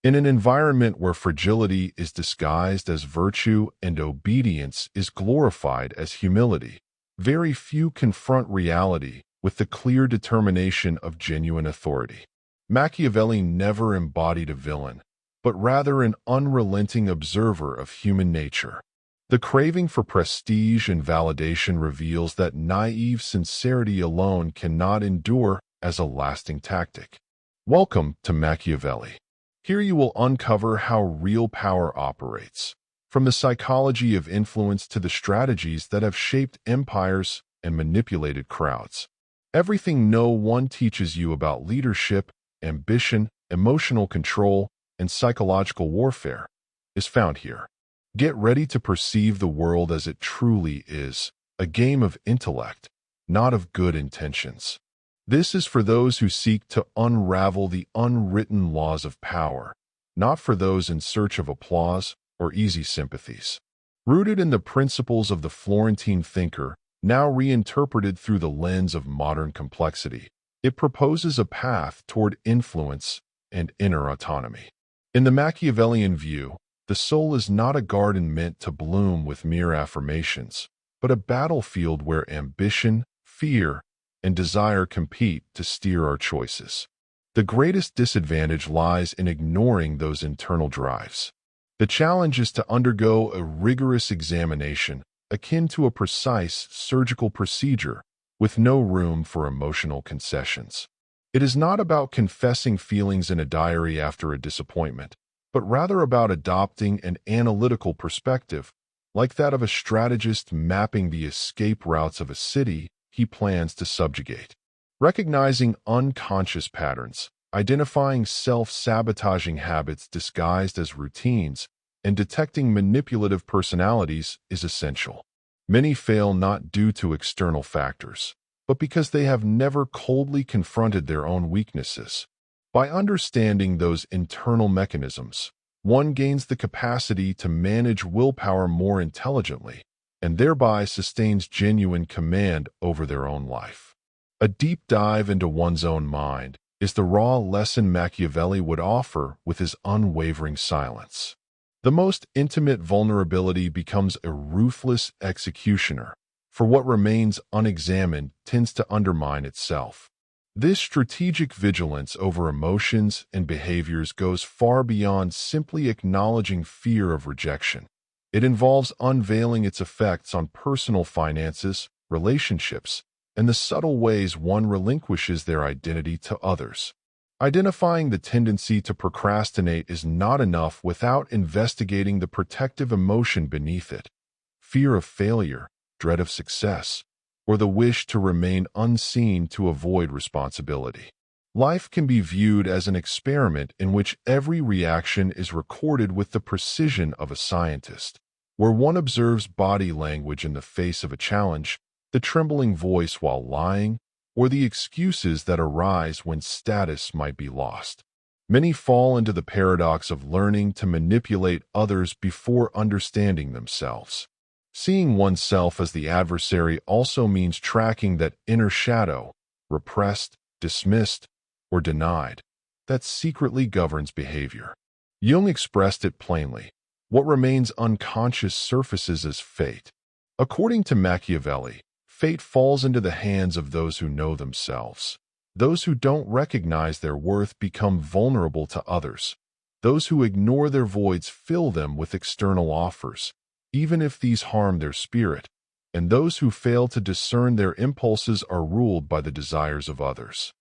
In an environment where fragility is disguised as virtue and obedience is glorified as humility, very few confront reality with the clear determination of genuine authority. Machiavelli never embodied a villain, but rather an unrelenting observer of human nature. The craving for prestige and validation reveals that naive sincerity alone cannot endure as a lasting tactic. Welcome to Machiavelli. Here you will uncover how real power operates, from the psychology of influence to the strategies that have shaped empires and manipulated crowds. Everything no one teaches you about leadership, ambition, emotional control, and psychological warfare is found here. Get ready to perceive the world as it truly is, a game of intellect, not of good intentions. This is for those who seek to unravel the unwritten laws of power, not for those in search of applause or easy sympathies. Rooted in the principles of the Florentine thinker, now reinterpreted through the lens of modern complexity, it proposes a path toward influence and inner autonomy. In the Machiavellian view, the soul is not a garden meant to bloom with mere affirmations, but a battlefield where ambition, fear, and desire compete to steer our choices. The greatest disadvantage lies in ignoring those internal drives. The challenge is to undergo a rigorous examination, akin to a precise surgical procedure, with no room for emotional concessions. It is not about confessing feelings in a diary after a disappointment, but rather about adopting an analytical perspective, like that of a strategist mapping the escape routes of a city he plans to subjugate. Recognizing unconscious patterns, identifying self-sabotaging habits disguised as routines, and detecting manipulative personalities is essential. Many fail not due to external factors, but because they have never coldly confronted their own weaknesses. By understanding those internal mechanisms, one gains the capacity to manage willpower more intelligently, and thereby sustains genuine command over their own life. A deep dive into one's own mind is the raw lesson Machiavelli would offer with his unwavering silence. The most intimate vulnerability becomes a ruthless executioner, for what remains unexamined tends to undermine itself. This strategic vigilance over emotions and behaviors goes far beyond simply acknowledging fear of rejection. It involves unveiling its effects on personal finances, relationships, and the subtle ways one relinquishes their identity to others. Identifying the tendency to procrastinate is not enough without investigating the protective emotion beneath it: fear of failure, dread of success, or the wish to remain unseen to avoid responsibility. Life can be viewed as an experiment in which every reaction is recorded with the precision of a scientist, where one observes body language in the face of a challenge, the trembling voice while lying, or the excuses that arise when status might be lost. Many fall into the paradox of learning to manipulate others before understanding themselves. Seeing oneself as the adversary also means tracking that inner shadow, repressed, dismissed, or denied, that secretly governs behavior. Jung expressed it plainly: what remains unconscious surfaces as fate. According to Machiavelli, fate falls into the hands of those who know themselves. Those who don't recognize their worth become vulnerable to others. Those who ignore their voids fill them with external offers, even if these harm their spirit, and those who fail to discern their impulses are ruled by the desires of others.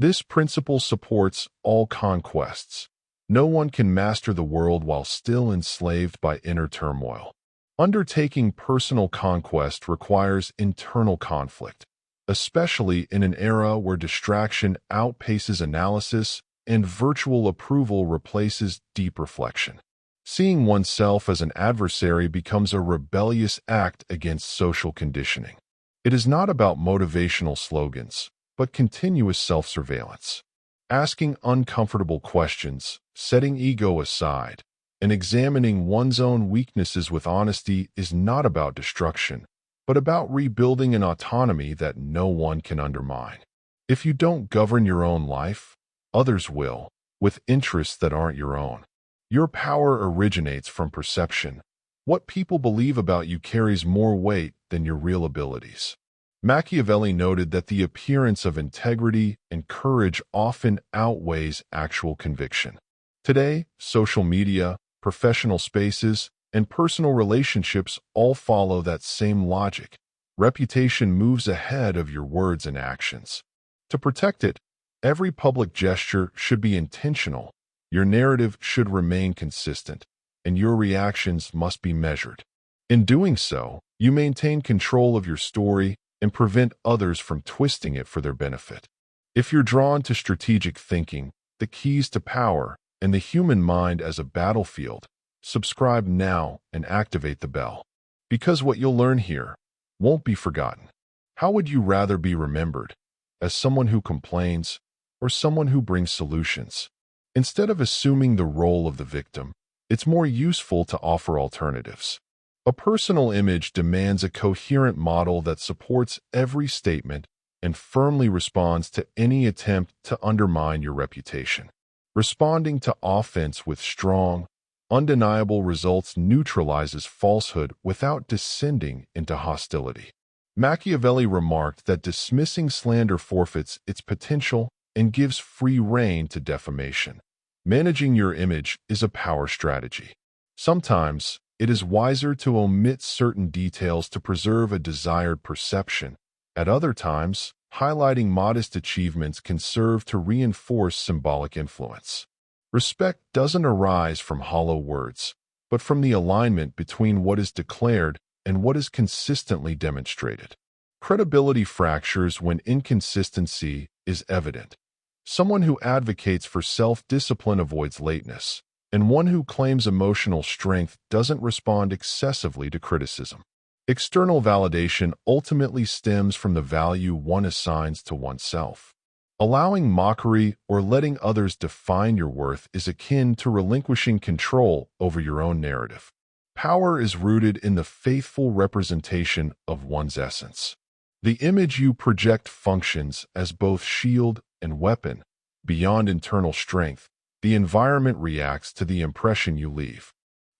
This principle supports all conquests. No one can master the world while still enslaved by inner turmoil. Undertaking personal conquest requires internal conflict, especially in an era where distraction outpaces analysis and virtual approval replaces deep reflection. Seeing oneself as an adversary becomes a rebellious act against social conditioning. It is not about motivational slogans, but continuous self-surveillance. Asking uncomfortable questions, setting ego aside, and examining one's own weaknesses with honesty is not about destruction, but about rebuilding an autonomy that no one can undermine. If you don't govern your own life, others will, with interests that aren't your own. Your power originates from perception. What people believe about you carries more weight than your real abilities. Machiavelli noted that the appearance of integrity and courage often outweighs actual conviction. Today, social media, professional spaces, and personal relationships all follow that same logic. Reputation moves ahead of your words and actions. To protect it, every public gesture should be intentional. Your narrative should remain consistent, and your reactions must be measured. In doing so, you maintain control of your story and prevent others from twisting it for their benefit. If you're drawn to strategic thinking, the keys to power, and the human mind as a battlefield, subscribe now and activate the bell. Because what you'll learn here won't be forgotten. How would you rather be remembered? As someone who complains or someone who brings solutions? Instead of assuming the role of the victim, it's more useful to offer alternatives. A personal image demands a coherent model that supports every statement and firmly responds to any attempt to undermine your reputation. Responding to offense with strong, undeniable results neutralizes falsehood without descending into hostility. Machiavelli remarked that dismissing slander forfeits its potential and gives free rein to defamation. Managing your image is a power strategy. Sometimes, it is wiser to omit certain details to preserve a desired perception. At other times, highlighting modest achievements can serve to reinforce symbolic influence. Respect doesn't arise from hollow words, but from the alignment between what is declared and what is consistently demonstrated. Credibility fractures when inconsistency is evident. Someone who advocates for self-discipline avoids lateness, and one who claims emotional strength doesn't respond excessively to criticism. External validation ultimately stems from the value one assigns to oneself. Allowing mockery or letting others define your worth is akin to relinquishing control over your own narrative. Power is rooted in the faithful representation of one's essence. The image you project functions as both shield and weapon. Beyond internal strength, the environment reacts to the impression you leave.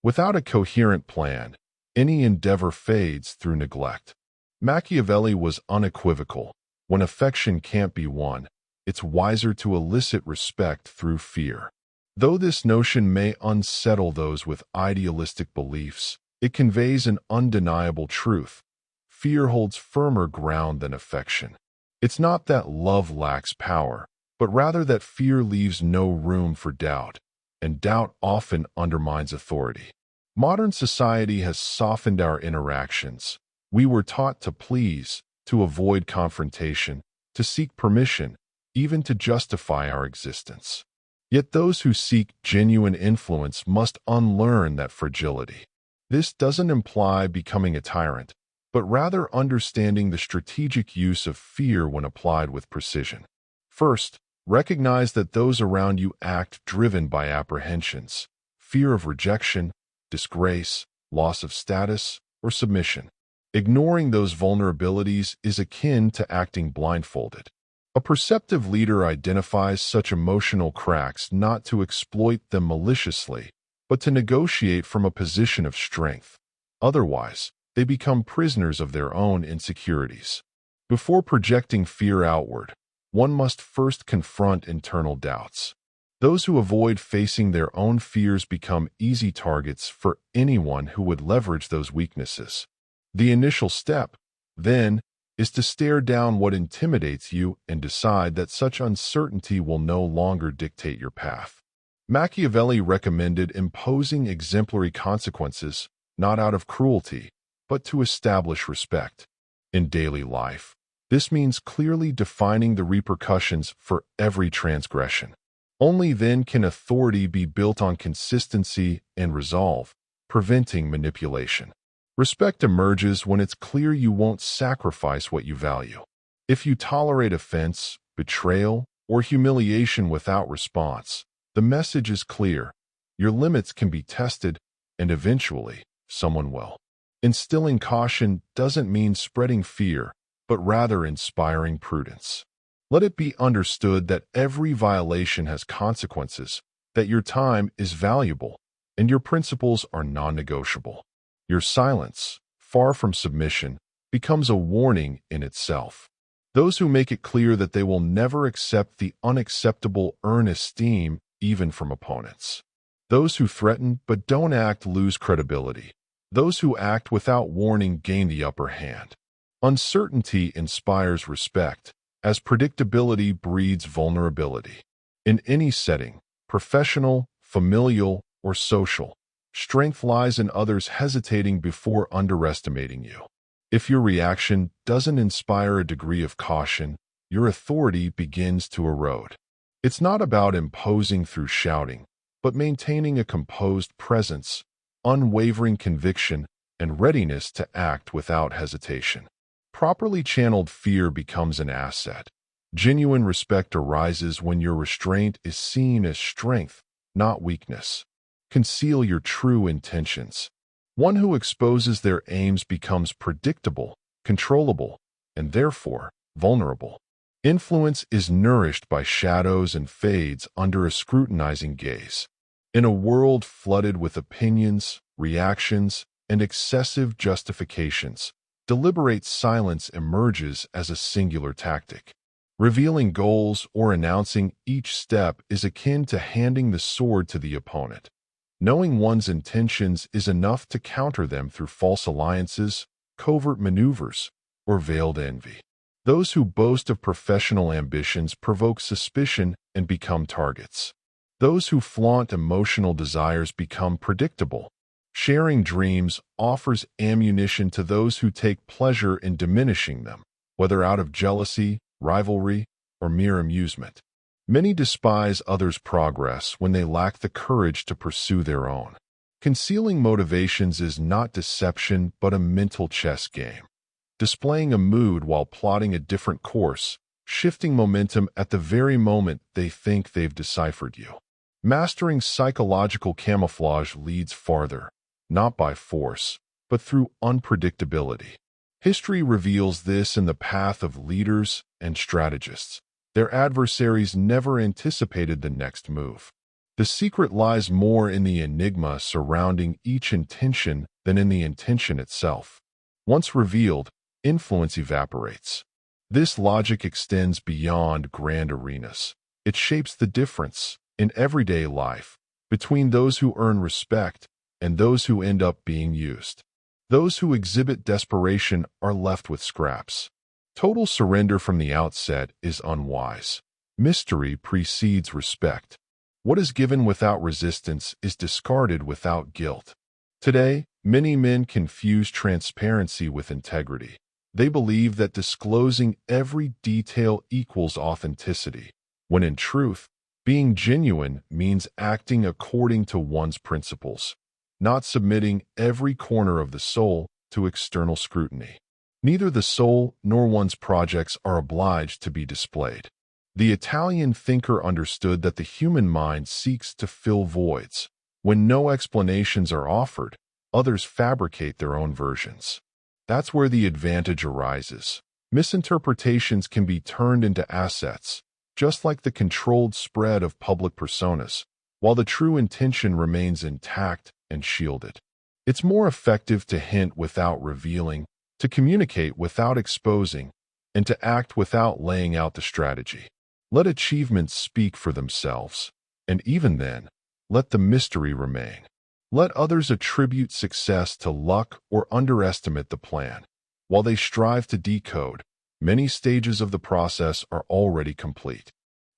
Without a coherent plan, any endeavor fades through neglect. Machiavelli was unequivocal. When affection can't be won, it's wiser to elicit respect through fear. Though this notion may unsettle those with idealistic beliefs, it conveys an undeniable truth. Fear holds firmer ground than affection. It's not that love lacks power, but rather that fear leaves no room for doubt, and doubt often undermines authority. Modern society has softened our interactions. We were taught to please, to avoid confrontation, to seek permission, even to justify our existence. Yet those who seek genuine influence must unlearn that fragility. This doesn't imply becoming a tyrant, but rather understanding the strategic use of fear when applied with precision. First, recognize that those around you act driven by apprehensions, fear of rejection, disgrace, loss of status, or submission. Ignoring those vulnerabilities is akin to acting blindfolded. A perceptive leader identifies such emotional cracks not to exploit them maliciously, but to negotiate from a position of strength. Otherwise, they become prisoners of their own insecurities. Before projecting fear outward, one must first confront internal doubts. Those who avoid facing their own fears become easy targets for anyone who would leverage those weaknesses. The initial step, then, is to stare down what intimidates you and decide that such uncertainty will no longer dictate your path. Machiavelli recommended imposing exemplary consequences, not out of cruelty, but to establish respect. In daily life, this means clearly defining the repercussions for every transgression. Only then can authority be built on consistency and resolve, preventing manipulation. Respect emerges when it's clear you won't sacrifice what you value. If you tolerate offense, betrayal, or humiliation without response, the message is clear. Your limits can be tested, and eventually, someone will. Instilling caution doesn't mean spreading fear, but rather inspiring prudence. Let it be understood that every violation has consequences, that your time is valuable, and your principles are non-negotiable. Your silence, far from submission, becomes a warning in itself. Those who make it clear that they will never accept the unacceptable earn esteem even from opponents. Those who threaten but don't act lose credibility. Those who act without warning gain the upper hand. Uncertainty inspires respect, as predictability breeds vulnerability. In any setting, professional, familial, or social, strength lies in others hesitating before underestimating you. If your reaction doesn't inspire a degree of caution, your authority begins to erode. It's not about imposing through shouting, but maintaining a composed presence, unwavering conviction, and readiness to act without hesitation. Properly channeled fear becomes an asset. Genuine respect arises when your restraint is seen as strength, not weakness. Conceal your true intentions. One who exposes their aims becomes predictable, controllable, and therefore vulnerable. Influence is nourished by shadows and fades under a scrutinizing gaze. In a world flooded with opinions, reactions, and excessive justifications, deliberate silence emerges as a singular tactic. Revealing goals or announcing each step is akin to handing the sword to the opponent. Knowing one's intentions is enough to counter them through false alliances, covert maneuvers, or veiled envy. Those who boast of professional ambitions provoke suspicion and become targets. Those who flaunt emotional desires become predictable. Sharing dreams offers ammunition to those who take pleasure in diminishing them, whether out of jealousy, rivalry, or mere amusement. Many despise others' progress when they lack the courage to pursue their own. Concealing motivations is not deception but a mental chess game. Displaying a mood while plotting a different course, shifting momentum at the very moment they think they've deciphered you. Mastering psychological camouflage leads farther, not by force, but through unpredictability. History reveals this in the path of leaders and strategists. Their adversaries never anticipated the next move. The secret lies more in the enigma surrounding each intention than in the intention itself. Once revealed, influence evaporates. This logic extends beyond grand arenas. It shapes the difference, in everyday life, between those who earn respect and those who end up being used. Those who exhibit desperation are left with scraps. Total surrender from the outset is unwise. Mystery precedes respect. What is given without resistance is discarded without guilt. Today, many men confuse transparency with integrity. They believe that disclosing every detail equals authenticity, when in truth, being genuine means acting according to one's principles, not submitting every corner of the soul to external scrutiny. Neither the soul nor one's projects are obliged to be displayed. The Italian thinker understood that the human mind seeks to fill voids. When no explanations are offered, others fabricate their own versions. That's where the advantage arises. Misinterpretations can be turned into assets, just like the controlled spread of public personas, while the true intention remains intact and shielded. It's more effective to hint without revealing, to communicate without exposing, and to act without laying out the strategy. Let achievements speak for themselves, and even then, let the mystery remain. Let others attribute success to luck or underestimate the plan. While they strive to decode, many stages of the process are already complete.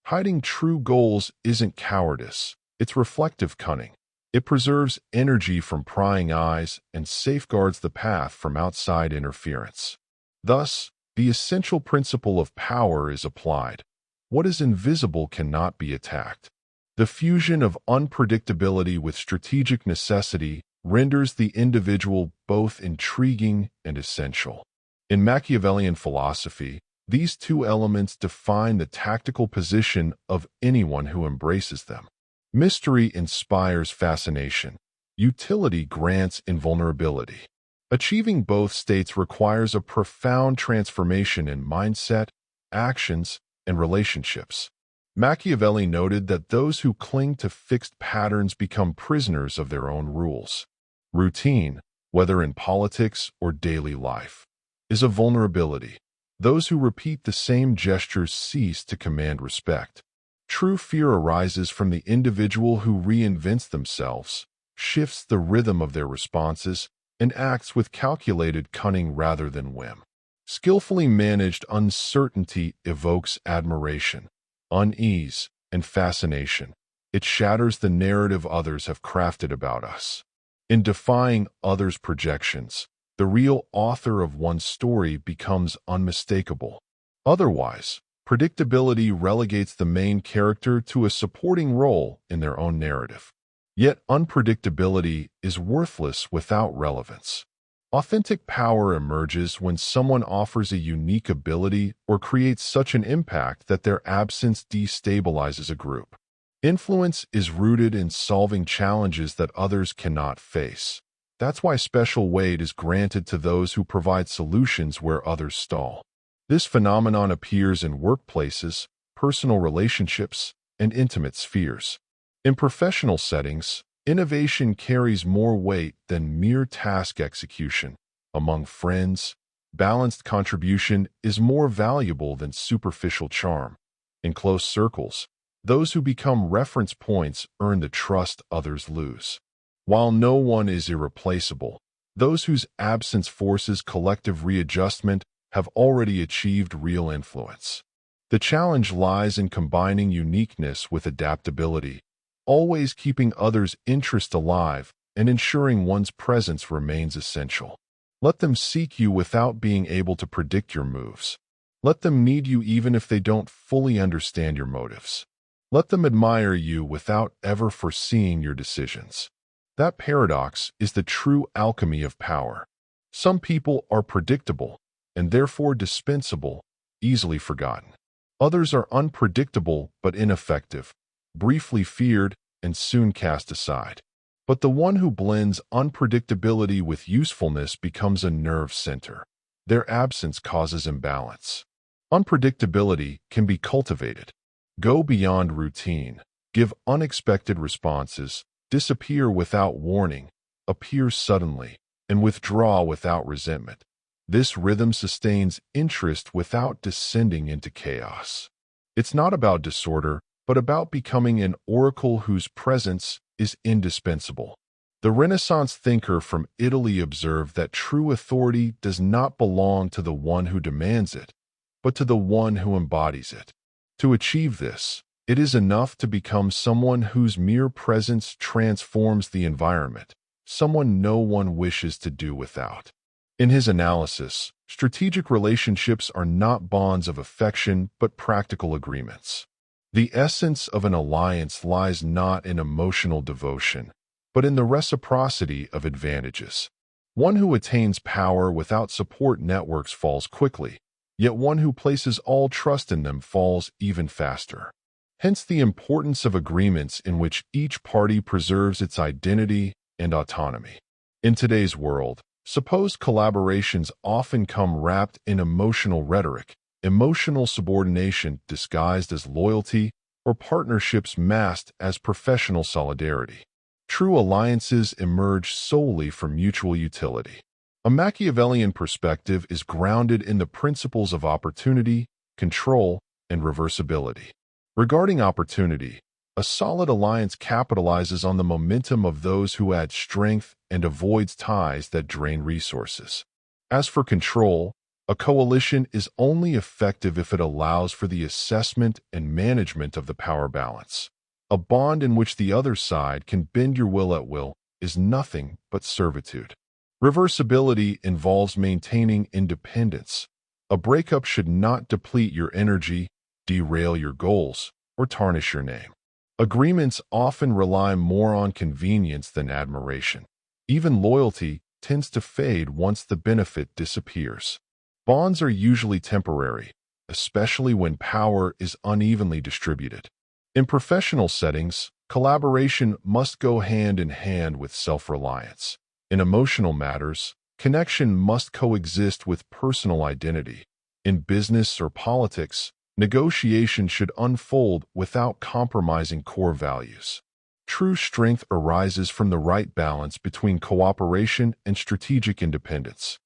Hiding true goals isn't cowardice, it's reflective cunning. It preserves energy from prying eyes and safeguards the path from outside interference. Thus, the essential principle of power is applied. What is invisible cannot be attacked. The fusion of unpredictability with strategic necessity renders the individual both intriguing and essential. In Machiavellian philosophy, these two elements define the tactical position of anyone who embraces them. Mystery inspires fascination. Utility grants invulnerability. Achieving both states requires a profound transformation in mindset, actions, and relationships. Machiavelli noted that those who cling to fixed patterns become prisoners of their own rules. Routine, whether in politics or daily life, is a vulnerability. Those who repeat the same gestures cease to command respect. True fear arises from the individual who reinvents themselves, shifts the rhythm of their responses, and acts with calculated cunning rather than whim. Skillfully managed uncertainty evokes admiration, unease, and fascination. It shatters the narrative others have crafted about us. In defying others' projections, the real author of one's story becomes unmistakable. Otherwise, predictability relegates the main character to a supporting role in their own narrative. Yet unpredictability is worthless without relevance. Authentic power emerges when someone offers a unique ability or creates such an impact that their absence destabilizes a group. Influence is rooted in solving challenges that others cannot face. That's why special weight is granted to those who provide solutions where others stall. This phenomenon appears in workplaces, personal relationships, and intimate spheres. In professional settings, innovation carries more weight than mere task execution. Among friends, balanced contribution is more valuable than superficial charm. In close circles, those who become reference points earn the trust others lose. While no one is irreplaceable, those whose absence forces collective readjustment have already achieved real influence. The challenge lies in combining uniqueness with adaptability, always keeping others' interest alive and ensuring one's presence remains essential. Let them seek you without being able to predict your moves. Let them need you even if they don't fully understand your motives. Let them admire you without ever foreseeing your decisions. That paradox is the true alchemy of power. Some people are predictable and therefore dispensable, easily forgotten. Others are unpredictable but ineffective, briefly feared and soon cast aside. But the one who blends unpredictability with usefulness becomes a nerve center. Their absence causes imbalance. Unpredictability can be cultivated. Go beyond routine, give unexpected responses, disappear without warning, appear suddenly, and withdraw without resentment. This rhythm sustains interest without descending into chaos. It's not about disorder, but about becoming an oracle whose presence is indispensable. The Renaissance thinker from Italy observed that true authority does not belong to the one who demands it, but to the one who embodies it. To achieve this, it is enough to become someone whose mere presence transforms the environment, someone no one wishes to do without. In his analysis, strategic relationships are not bonds of affection but practical agreements. The essence of an alliance lies not in emotional devotion, but in the reciprocity of advantages. One who attains power without support networks falls quickly, yet one who places all trust in them falls even faster. Hence the importance of agreements in which each party preserves its identity and autonomy. In today's world, supposed collaborations often come wrapped in emotional rhetoric, emotional subordination disguised as loyalty, or partnerships masked as professional solidarity. True alliances emerge solely from mutual utility. A Machiavellian perspective is grounded in the principles of opportunity, control, and reversibility. Regarding opportunity, a solid alliance capitalizes on the momentum of those who add strength and avoids ties that drain resources. As for control, a coalition is only effective if it allows for the assessment and management of the power balance. A bond in which the other side can bend your will at will is nothing but servitude. Reversibility involves maintaining independence. A breakup should not deplete your energy, derail your goals, or tarnish your name. Agreements often rely more on convenience than admiration. Even loyalty tends to fade once the benefit disappears. Bonds are usually temporary, especially when power is unevenly distributed. In professional settings, collaboration must go hand in hand with self-reliance. In emotional matters, connection must coexist with personal identity. In business or politics, Negotiation should unfold without compromising core values. True strength arises from the right balance between cooperation and strategic independence.